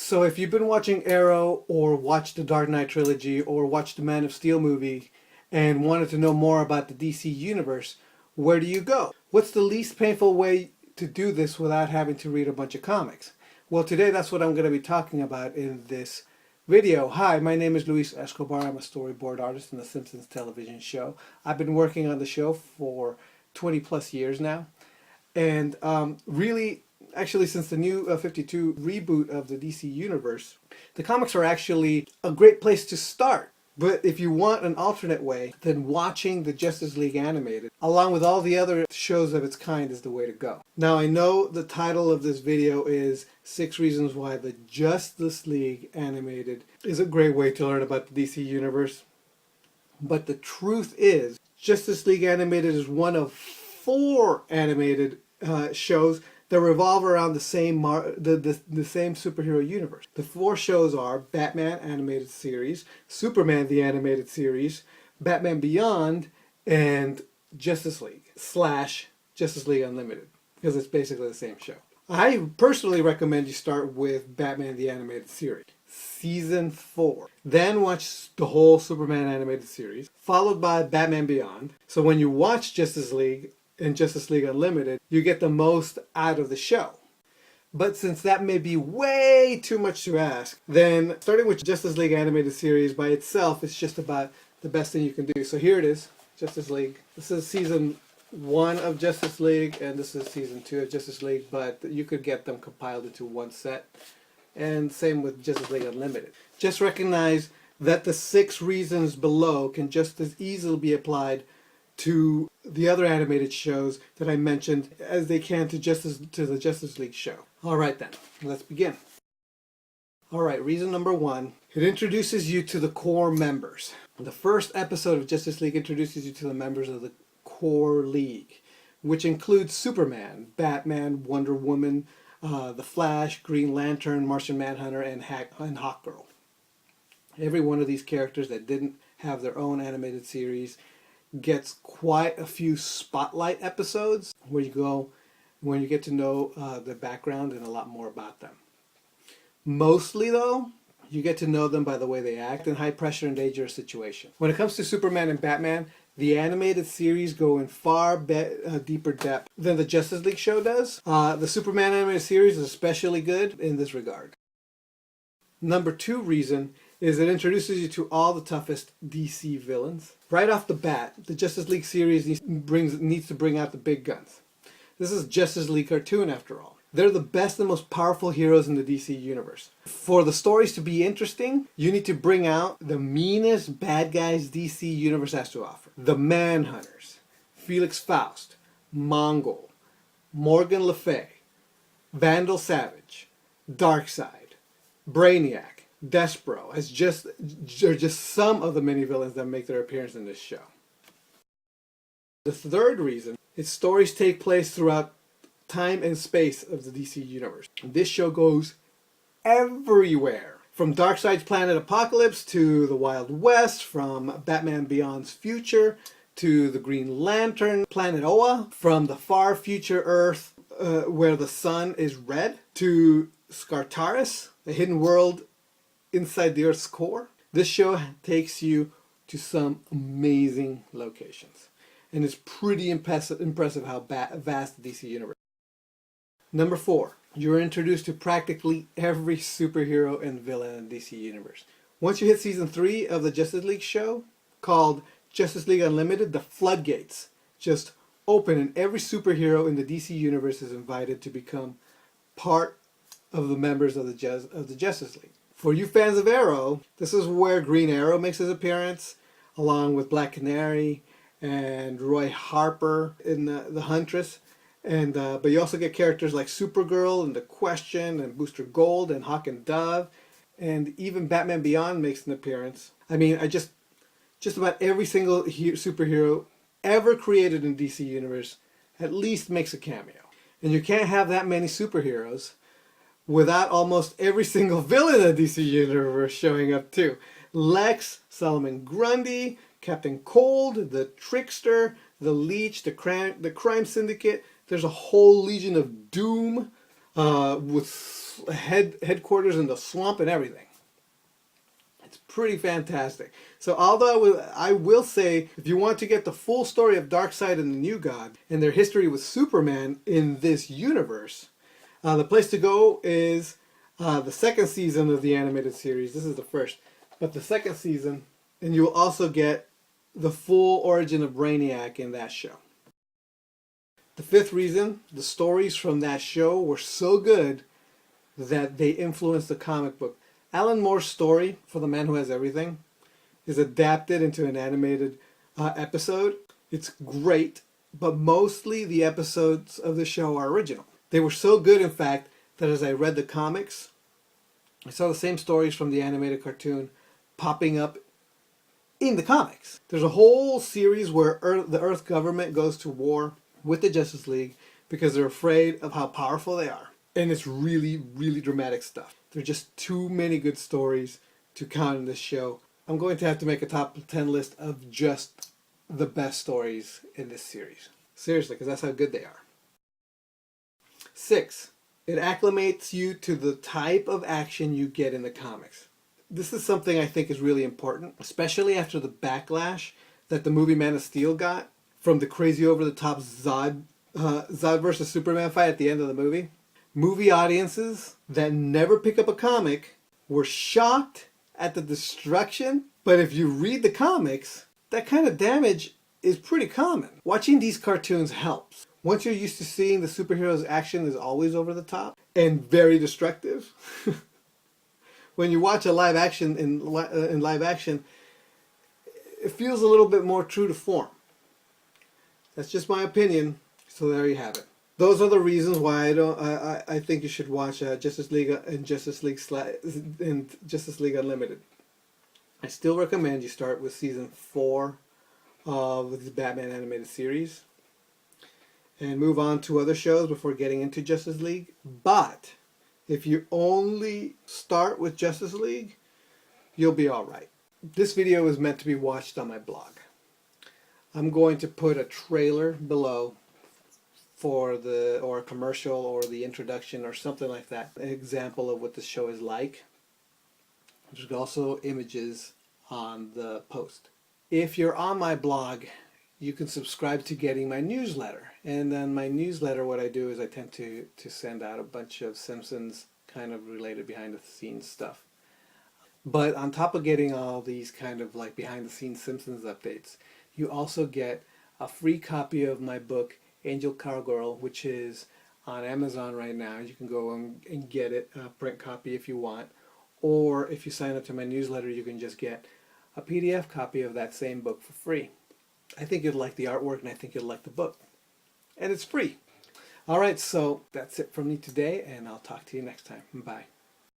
So if you've been watching Arrow or watched the Dark Knight Trilogy or watched the Man of Steel movie and wanted to know more about the DC Universe, where do you go? What's the least painful way to do this without having to read a bunch of comics? Well, today that's what I'm going to be talking about in this video. Hi, my name is Luis Escobar. I'm a storyboard artist in the Simpsons television show. I've been working on the show for 20 plus years now. And actually, since the new 52 reboot of the DC Universe, the comics are actually a great place to start. But if you want an alternate way, then watching the Justice League animated, along with all the other shows of its kind, is the way to go. Now, I know the title of this video is 6 Reasons Why the Justice League Animated is a great way to learn about the DC Universe. But the truth is, Justice League Animated is one of 4 animated shows that revolve around the same superhero universe. The 4 shows are Batman animated series, Superman the animated series, Batman Beyond, and Justice League / Justice League Unlimited, because it's basically the same show. I personally recommend you start with Batman the animated series, season 4. Then watch the whole Superman animated series, followed by Batman Beyond. So when you watch Justice League and Justice League Unlimited, you get the most out of the show. But since that may be way too much to ask, then starting with Justice League Animated Series by itself is just about the best thing you can do. So here it is, Justice League. This is season 1 of Justice League, and this is season 2 of Justice League, but you could get them compiled into one set. And same with Justice League Unlimited. Just recognize that the 6 reasons below can just as easily be applied to the other animated shows that I mentioned as they can to the Justice League show. Alright then, let's begin. Alright, reason number 1. It introduces you to the core members. The first episode of Justice League introduces you to the members of the core league, which includes Superman, Batman, Wonder Woman, The Flash, Green Lantern, Martian Manhunter, and Hawkgirl. Every one of these characters that didn't have their own animated series gets quite a few spotlight episodes where you get to know the background and a lot more about them. Mostly, though, you get to know them by the way they act in high pressure and dangerous situations. When it comes to Superman and Batman, the animated series go in far deeper depth than the Justice League show does. The Superman animated series is especially good in this regard. Number 2 reason is it introduces you to all the toughest DC villains. Right off the bat, the Justice League series needs to bring out the big guns. This is Justice League cartoon after all. They're the best and most powerful heroes in the DC universe. For the stories to be interesting, you need to bring out the meanest bad guys DC universe has to offer. The Manhunters, Felix Faust, Mongol, Morgan Le Fay, Vandal Savage, Darkseid, Brainiac, Despero are just some of the many villains that make their appearance in this show. The third reason is stories take place throughout time and space of the DC universe. This show goes everywhere. From Darkseid's Planet Apocalypse to the Wild West, from Batman Beyond's future to the Green Lantern Planet Oa, from the far future Earth where the sun is red to Skartaris, a hidden world inside the Earth's core. This show takes you to some amazing locations. And it's pretty impressive how vast the DC universe is. Number 4. You're introduced to practically every superhero and villain in the DC universe. Once you hit season 3 of the Justice League show, called Justice League Unlimited, the floodgates just open and every superhero in the DC universe is invited to become part of the members of the Justice League. For you fans of Arrow, this is where Green Arrow makes his appearance, along with Black Canary and Roy Harper in the Huntress. But you also get characters like Supergirl and The Question and Booster Gold and Hawk and Dove, and even Batman Beyond makes an appearance. I mean, just about every single superhero ever created in DC Universe at least makes a cameo. And you can't have that many superheroes without almost every single villain in the DC Universe showing up too. Lex, Solomon Grundy, Captain Cold, the Trickster, the Leech, the Crime Syndicate. There's a whole Legion of Doom. with headquarters in the swamp and everything. It's pretty fantastic. So although I will say, if you want to get the full story of Darkseid and the New God and their history with Superman in this universe, the place to go is the second season of the animated series. This is the first, but the second season, and you will also get the full origin of Brainiac in that show. The fifth reason, the stories from that show were so good that they influenced the comic book. Alan Moore's story, For the Man Who Has Everything, is adapted into an animated episode. It's great, but mostly the episodes of the show are original. They were so good, in fact, that as I read the comics, I saw the same stories from the animated cartoon popping up in the comics. There's a whole series where the Earth government goes to war with the Justice League because they're afraid of how powerful they are. And it's really, really dramatic stuff. There are just too many good stories to count in this show. I'm going to have to make a top 10 list of just the best stories in this series. Seriously, because that's how good they are. 6. It acclimates you to the type of action you get in the comics. This is something I think is really important, especially after the backlash that the movie Man of Steel got from the crazy over-the-top Zod versus Superman fight at the end of the movie. Movie audiences that never pick up a comic were shocked at the destruction, but if you read the comics, that kind of damage is pretty common. Watching these cartoons helps. Once you're used to seeing the superheroes' action is always over the top and very destructive, when you watch a live action in live action, it feels a little bit more true to form. That's just my opinion, so there you have it. Those are the reasons why I think you should watch Justice League and Justice League Unlimited. I still recommend you start with season 4 of the Batman animated series and move on to other shows before getting into Justice League. But if you only start with Justice League, you'll be all right. This video is meant to be watched on my blog. I'm going to put a trailer below for or a commercial or the introduction or something like that, an example of what the show is like. There's also images on the post. If you're on my blog, you can subscribe to getting my newsletter. And then my newsletter, what I do is I tend to send out a bunch of Simpsons kind of related behind the scenes stuff. But on top of getting all these kind of like behind the scenes Simpsons updates, you also get a free copy of my book, Angel Cowgirl, which is on Amazon right now. You can go and get it, a print copy if you want. Or if you sign up to my newsletter, you can just get a PDF copy of that same book for free. I think you'll like the artwork and I think you'll like the book. And it's free. Alright, so that's it from me today and I'll talk to you next time. Bye.